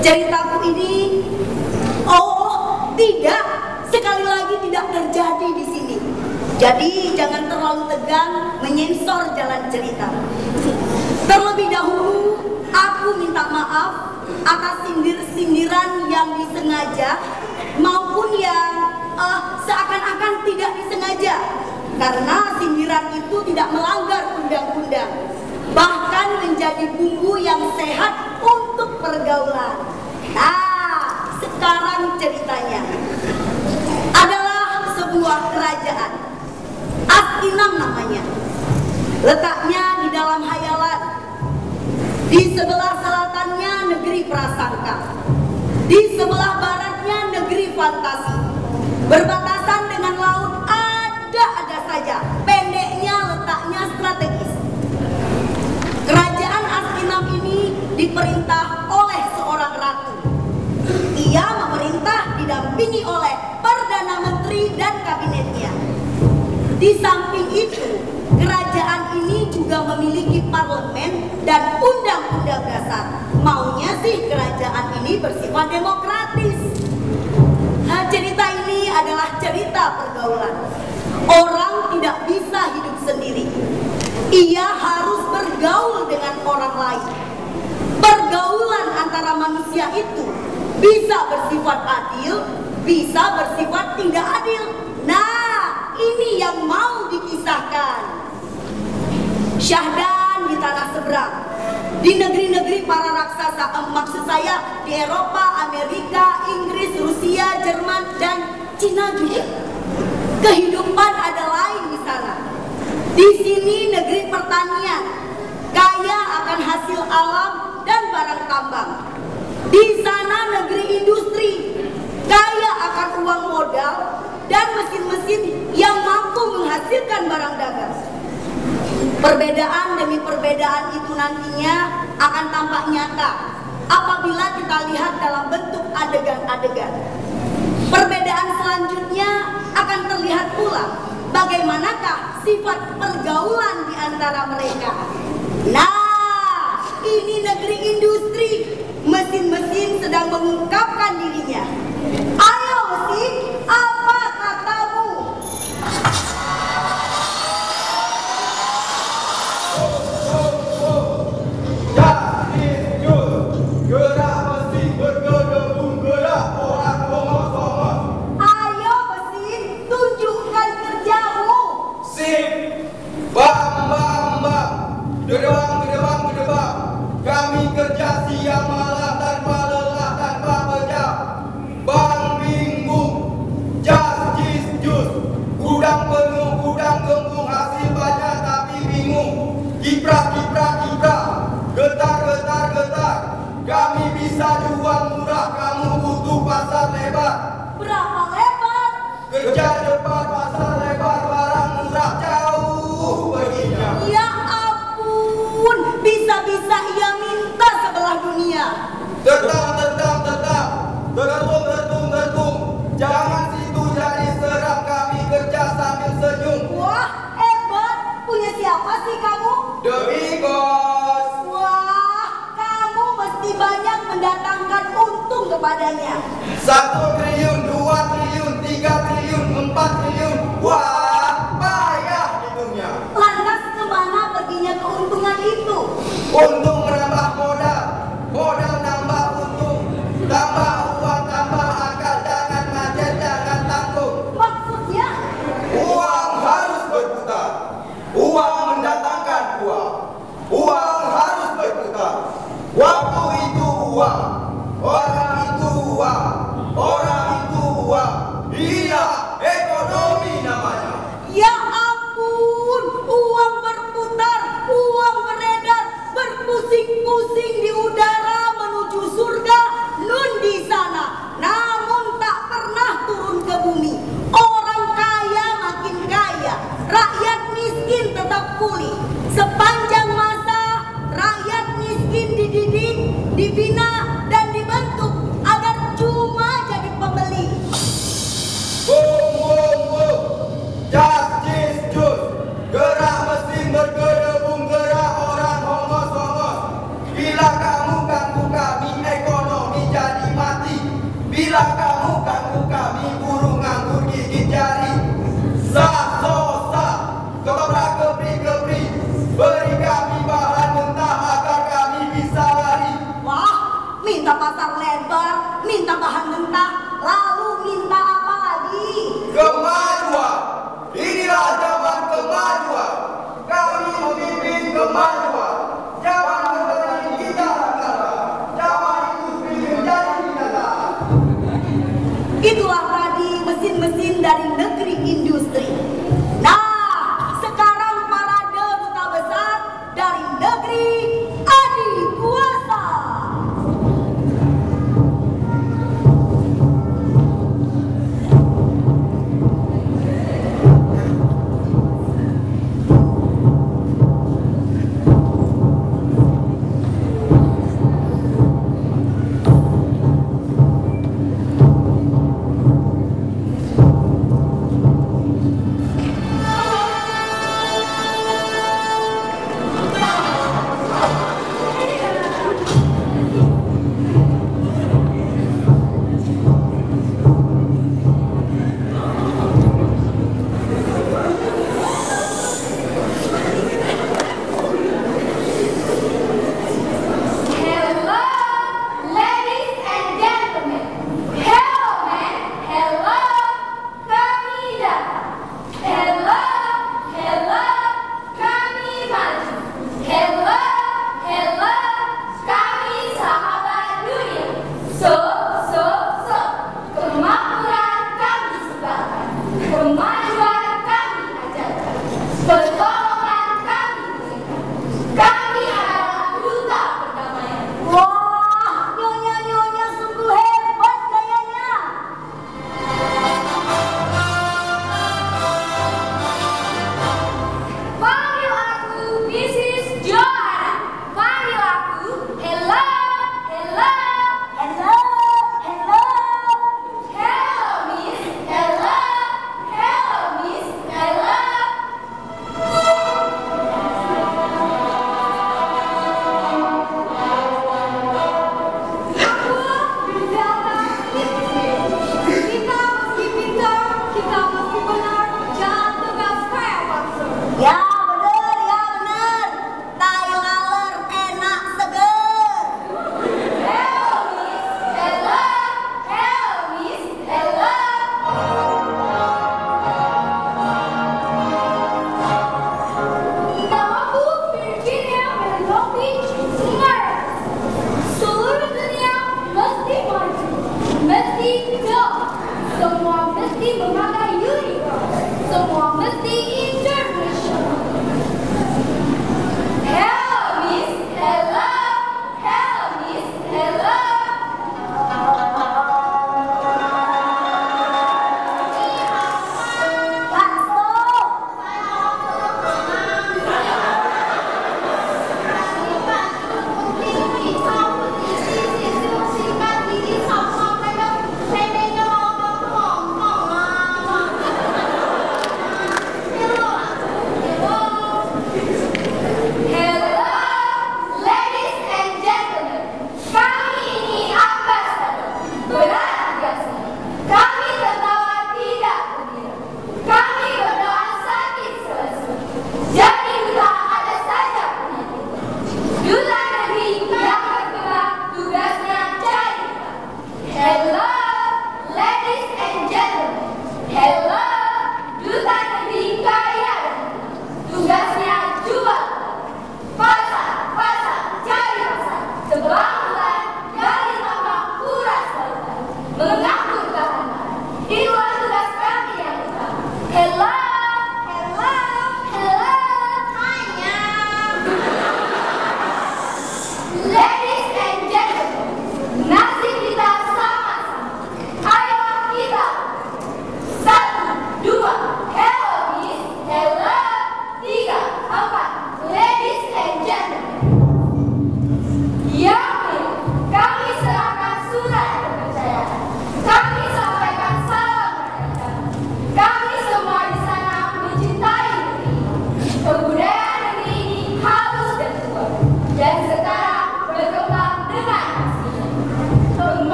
ceritaku ini, oh tidak, sekali lagi tidak terjadi di sini. Jadi jangan terlalu tegang menyensor jalan cerita. Terlebih dahulu, aku minta maaf atas sindir-sindiran yang disengaja maupun yang seakan-akan tidak disengaja. Karena sindiran itu tidak melanggar undang-undang, bahkan menjadi bumbu yang sehat untuk pergaulan. Nah, sekarang ceritanya adalah sebuah kerajaan. Astinam namanya. Letaknya di dalam hayalan. Di sebelah selatannya negeri prasangka. Di sebelah baratnya negeri fantasi. Berbatasan dengan laut ada saja. Pendeknya letaknya strategis. Kerajaan Astinam ini diperintah oleh seorang ratu. Ia memerintah didampingi oleh Perdana Menteri dan kabinetnya. Di samping itu, kerajaan ini juga memiliki parlemen dan undang-undang dasar. Maunya sih kerajaan ini bersifat demokratis. Nah, cerita ini adalah cerita pergaulan. Orang tidak bisa hidup sendiri. Ia harus bergaul dengan orang lain. Pergaulan antara manusia itu bisa bersifat adil, bisa bersifat tidak adil. Nah, ini yang mau dikisahkan. Syahdan di tanah seberang, di negeri-negeri para raksasa, maksud saya di Eropa, Amerika, Inggris, Rusia, Jerman, dan Cina juga. Kehidupan ada lain di sana. Di sini negeri pertanian, kaya akan hasil alam dan barang tambang. Di sana negeri industri, kaya akan uang modal dan mesin-mesin yang mampu menghasilkan barang dagang. Perbedaan demi perbedaan itu nantinya akan tampak nyata apabila kita lihat dalam bentuk adegan-adegan. Perbedaan selanjutnya akan terlihat pula bagaimanakah sifat pergaulan di antara mereka. Nah, ini negeri industri. Mesin-mesin sedang mengungkapkan dirinya. Ayo mesin, apa katamu? Gerak mesin bergedebung, gerak orang songong-songong. Ayo mesin, tunjukkan kerjamu. Sip, bam. Gedebang. Kami kerja siang malam tanpa lelah, tanpa pejam. Bang bingung, jas jus. Gudang penuh, gudang gembung, hasil banyak tapi bingung. Gibrak. Getar. Kami bisa jual murah, kamu butuh pasar lebar. Berapa lebar? Kerja cepat, pasar lebar, barang murah, jauh perginya. Ya ampun, bisa-bisa ia minta sebelah dunia. Tetap. Tertung. Jangan situ jadi serap, kami kerja sambil senyum. Wah, hebat. Punya siapa sih kamu? The Big Boss. Wah, kamu mesti banyak mendatangkan untung kepadanya. 1 triliun, 2 triliun, 3 triliun, 4 triliun. Wah, payah hitungnya. Lantas kemana perginya keuntungan itu? Untung menambah modal nambah untung. Tambah uang, tambah akal, jangan macet, jangan takut. Maksudnya? Uang harus berputar. Uang mendatangkan uang. Uang harus berputar. Waktu itu uang. Orang itu uang. Iya, ekonomi namanya. Ya ampun, uang berputar, uang beredar, berputar. mentah